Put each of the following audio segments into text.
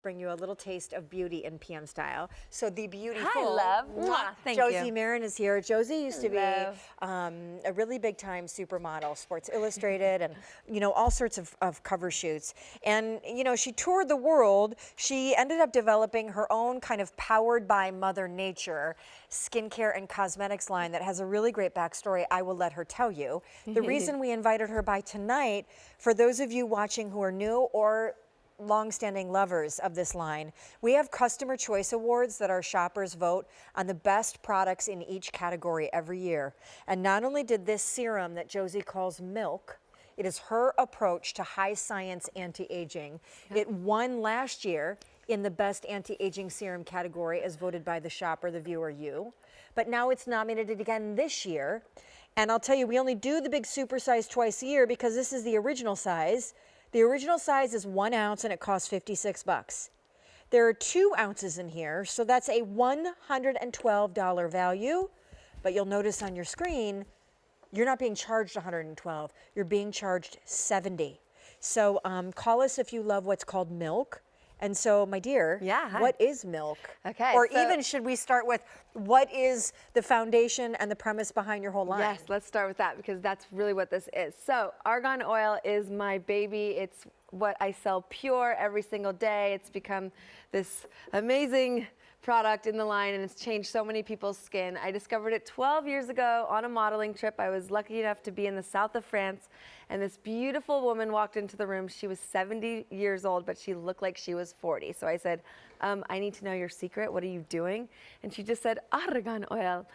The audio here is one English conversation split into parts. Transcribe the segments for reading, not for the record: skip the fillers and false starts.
bring you a little taste of beauty in PM style. So the beautiful Thank Josie you. Maran is here. Josie used to be a really big time supermodel, Sports Illustrated, and all sorts of cover shoots. And she toured the world. She ended up developing her own kind of powered by Mother Nature skincare and cosmetics line that has a really great backstory I will let her tell you. The reason we invited her by tonight, for those of you watching who are new or long-standing lovers of this line, we have customer choice awards that our shoppers vote on the best products in each category every year. And not only did this serum that Josie calls Milk, it is her approach to high science anti-aging. It won last year in the best anti-aging serum category as voted by the shopper, the viewer, you. But now it's nominated again this year. And I'll tell you, we only do the big super size twice a year because this is the original size. The original size is 1 ounce and it costs $56. There are 2 ounces in here, so that's a $112 value. But you'll notice on your screen, you're not being charged $112, you're being charged $70. So call us if you love what's called Milk. And so, my dear, what is Milk? Okay. Or even should we start with what is the foundation and the premise behind your whole line? Yes, let's start with that because that's really what this is. So argan oil is my baby. It's what I sell pure every single day. It's become this amazing product in the line and it's changed so many people's skin. I discovered it 12 years ago on a modeling trip. I was lucky enough to be in the south of France and this beautiful woman walked into the room. She was 70 years old, but she looked like she was 40. So I said, I need to know your secret. What are you doing? And she just said, argan oil.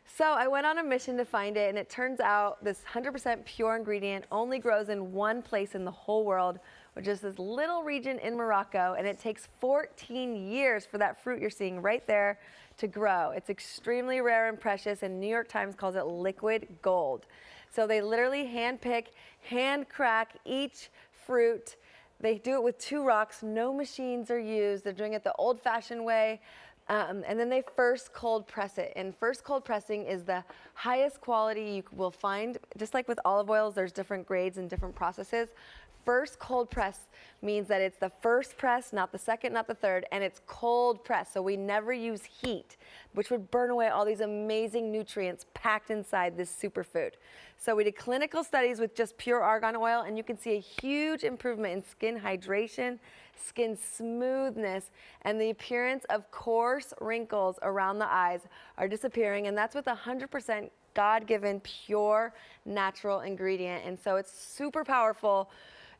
So I went on a mission to find it and it turns out this 100% pure ingredient only grows in one place in the whole world, which is this little region in Morocco, and it takes 14 years for that fruit you're seeing right there to grow. It's extremely rare and precious, and New York Times calls it liquid gold. So they literally hand pick, hand crack each fruit. They do it with 2 rocks, no machines are used. They're doing it the old-fashioned way. And then they first cold press it. And first cold pressing is the highest quality you will find. Just like with olive oils, there's different grades and different processes. First cold press means that it's the first press, not the second, not the third, and it's cold press. So we never use heat, which would burn away all these amazing nutrients packed inside this superfood. So we did clinical studies with just pure argan oil, and you can see a huge improvement in skin hydration, skin smoothness, and the appearance of coarse wrinkles around the eyes are disappearing, and that's with 100% God-given, pure, natural ingredient. And so it's super powerful.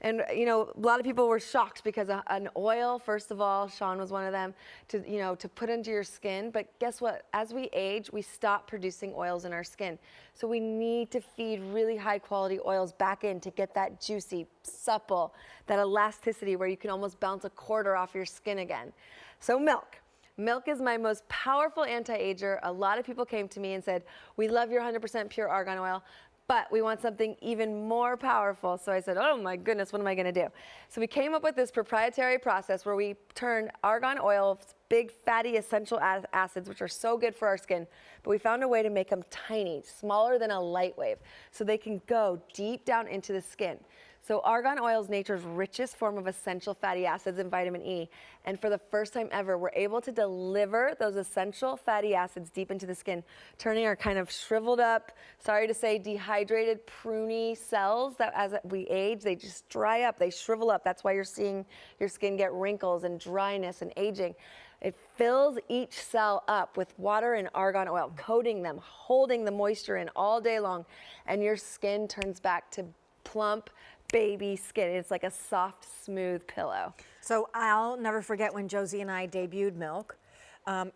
And a lot of people were shocked because an oil, first of all, Sean was one of them, to put into your skin. But guess what? As we age, we stop producing oils in our skin. So we need to feed really high quality oils back in to get that juicy, supple, that elasticity where you can almost bounce a quarter off your skin again. So Milk. Milk is my most powerful anti-ager. A lot of people came to me and said, we love your 100% pure argan oil, but we want something even more powerful. So I said, oh my goodness, what am I gonna do? So we came up with this proprietary process where we turn argan oil, big fatty essential acids, which are so good for our skin, but we found a way to make them tiny, smaller than a light wave, so they can go deep down into the skin. So argan oil is nature's richest form of essential fatty acids and vitamin E. And for the first time ever, we're able to deliver those essential fatty acids deep into the skin, turning our kind of shriveled up, sorry to say, dehydrated, pruny cells that as we age, they just dry up, they shrivel up. That's why you're seeing your skin get wrinkles and dryness and aging. It fills each cell up with water and argan oil, coating them, holding the moisture in all day long, and your skin turns back to plump, baby skin. It's like a soft, smooth pillow. So I'll never forget when Josie and I debuted Milk.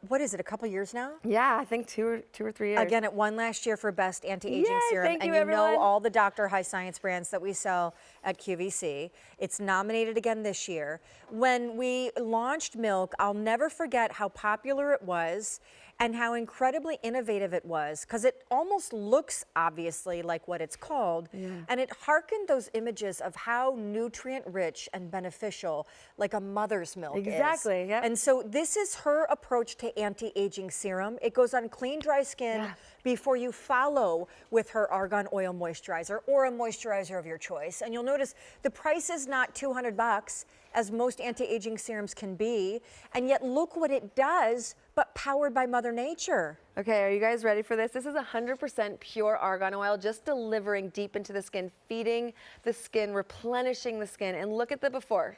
What is it, a couple years now? Yeah, I think two or 3 years. Again, it won last year for Best Anti-Aging Yay, Serum. thank you, and everyone. know all the Dr. High Science brands that we sell at QVC. It's nominated again this year. When we launched Milk, I'll never forget how popular it was and how incredibly innovative it was, because it almost looks obviously like what it's called, and it harkened those images of how nutrient rich and beneficial like a mother's milk is. Exactly, yeah. And so this is her approach approach to anti-aging serum. It goes on clean, dry skin before you follow with her Argan Oil Moisturizer or a moisturizer of your choice. And you'll notice the price is not $200, as most anti-aging serums can be, and yet look what it does, but powered by Mother Nature. Okay, are you guys ready for this? This is 100% pure argan oil, just delivering deep into the skin, feeding the skin, replenishing the skin. And look at the before.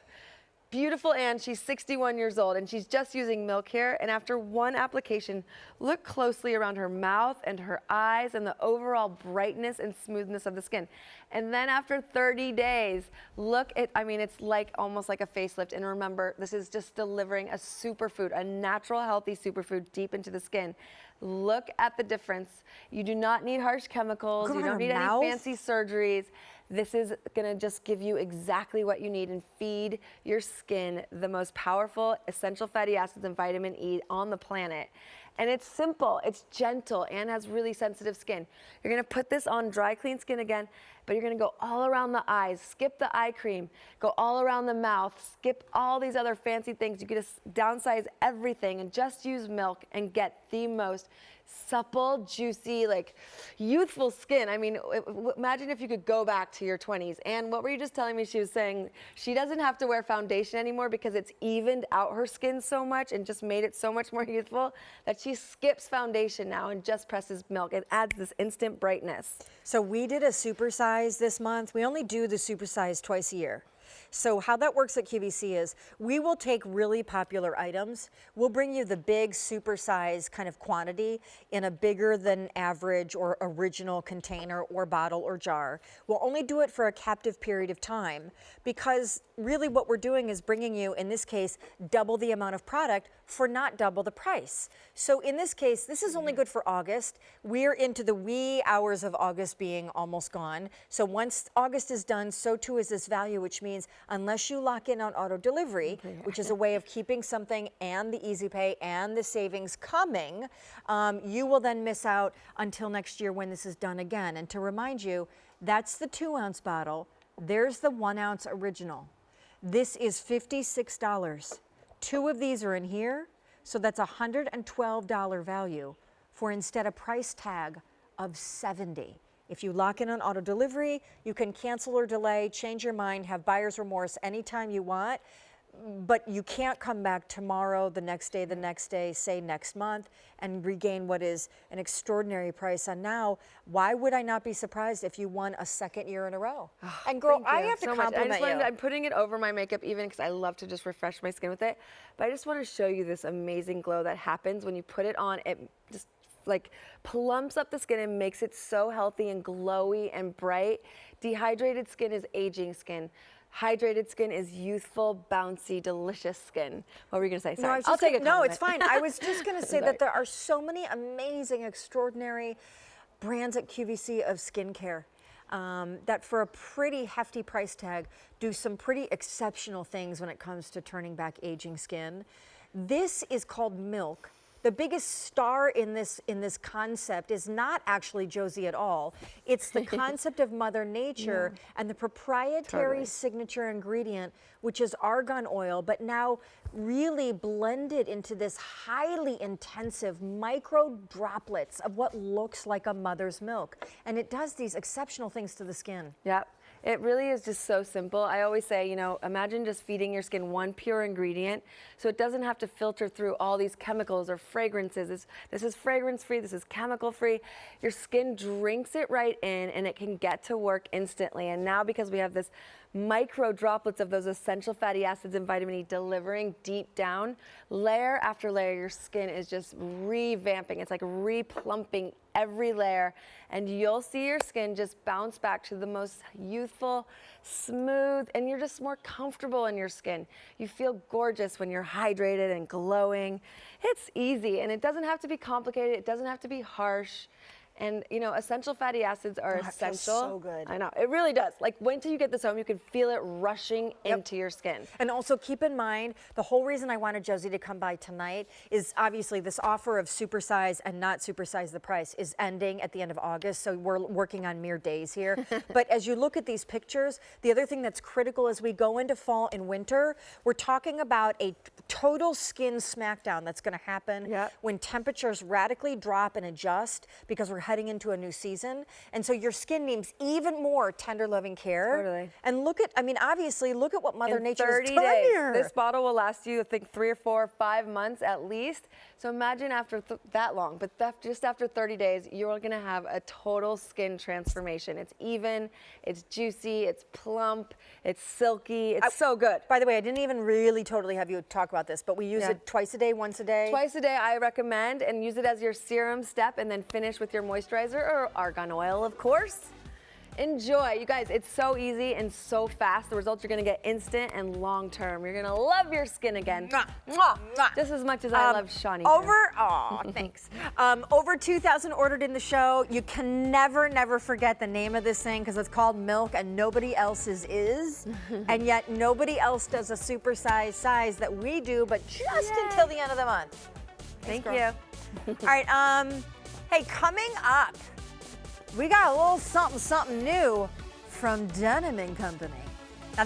Beautiful Anne, she's 61 years old and she's just using milk here. And after one application, look closely around her mouth and her eyes and the overall brightness and smoothness of the skin. And then after 30 days, look at, I mean, it's like almost like a facelift. And remember, this is just delivering a superfood, a natural, healthy superfood deep into the skin. Look at the difference. You do not need harsh chemicals. You don't need any fancy surgeries. This is gonna just give you exactly what you need and feed your skin the most powerful essential fatty acids and vitamin E on the planet. And it's simple, it's gentle, and has really sensitive skin. You're gonna put this on dry, clean skin again, but you're gonna go all around the eyes, skip the eye cream, go all around the mouth, skip all these other fancy things. You get to downsize everything and just use milk and get the most supple, juicy, like youthful skin. I mean, imagine if you could go back to your 20s. And what were you just telling me? She was saying she doesn't have to wear foundation anymore because it's evened out her skin so much and just made it so much more youthful that she skips foundation now and just presses milk. It adds this instant brightness. So we did a supersize this month. We only do the supersize twice a year. So how that works at QVC is we will take really popular items. We'll bring you the big supersize kind of quantity in a bigger than average or original container or bottle or jar. We'll only do it for a captive period of time because really what we're doing is bringing you, in this case, double the amount of product for not double the price. So in this case, this is only good for August. We're into the wee hours of August being almost gone. So once August is done, so too is this value, which means unless you lock in on auto delivery, which is a way of keeping something and the easy pay and the savings coming, you will then miss out until next year when this is done again. And to remind you, that's the 2-ounce bottle. There's the 1-ounce original. This is $56. 2 of these are in here, so that's a $112 value for instead a price tag of $70. If you lock in on auto delivery, you can cancel or delay, change your mind, have buyer's remorse anytime you want, but you can't come back tomorrow, the next day, say next month, and regain what is an extraordinary price. And now, why would I not be surprised if you won a second year in a row? And girl, I have to compliment you. I'm putting it over my makeup even because I love to just refresh my skin with it. But I just want to show you this amazing glow that happens when you put it on. It just like plumps up the skin and makes it so healthy and glowy and bright. Dehydrated skin is aging skin. Hydrated skin is youthful, bouncy, delicious skin. What were you gonna say? Sorry, I'll take it. No, it's fine. I was just gonna say that there are so many amazing, extraordinary brands at QVC of skincare that for a pretty hefty price tag do some pretty exceptional things when it comes to turning back aging skin. This is called Milk. The biggest star in this concept is not actually Josie at all. It's the concept of Mother Nature and the proprietary signature ingredient, which is argan oil, but now really blended into this highly intensive micro droplets of what looks like a mother's milk. And it does these exceptional things to the skin. Yep. It really is just so simple. I always say, you know, imagine just feeding your skin one pure ingredient so it doesn't have to filter through all these chemicals or fragrances. This is fragrance free, this is chemical free. Your skin drinks it right in and it can get to work instantly. And now because we have this micro droplets of those essential fatty acids and vitamin E delivering deep down, layer after layer, your skin is just revamping. It's like replumping every layer, and you'll see your skin just bounce back to the most youthful, smooth, and you're just more comfortable in your skin. You feel gorgeous when you're hydrated and glowing. It's easy, and it doesn't have to be complicated. It doesn't have to be harsh. And you know, essential fatty acids are Oh, it feels essential. so good. I know, it really does. Like, wait till you get this home, you can feel it rushing into your skin. And also keep in mind, the whole reason I wanted Josie to come by tonight is obviously this offer of supersize and not supersize the price is ending at the end of August. So we're working on mere days here. But as you look at these pictures, the other thing that's critical as we go into fall and winter, we're talking about a total skin smackdown that's going to happen when temperatures radically drop and adjust because we're heading into a new season. And so your skin needs even more tender loving care. Totally. And look at, I mean, obviously, look at what Mother In Nature 30 has done days. here. This bottle will last you, I think, 3 or 4 or 5 months at least. So imagine after that long, but just after 30 days, you're gonna have a total skin transformation. It's even, it's juicy, it's plump, it's silky, it's so good. By the way, I didn't even really totally have you talk about this, but we use it twice a day, once a day. Twice a day, I recommend, and use it as your serum step, and then finish with your moisturizer or argan oil, of course. Enjoy. You guys, it's so easy and so fast. The results you're gonna get instant and long term. You're gonna love your skin again. Mwah, mwah, mwah. Just as much as I love Shawnee. Thanks. Over 2,000 ordered in the show. You can never forget the name of this thing because it's called Milk and nobody else's is. And yet nobody else does a supersized size that we do, but just until the end of the month. Thank girl. you. All right, hey, coming up, we got a little something new from Denim & Company. Now,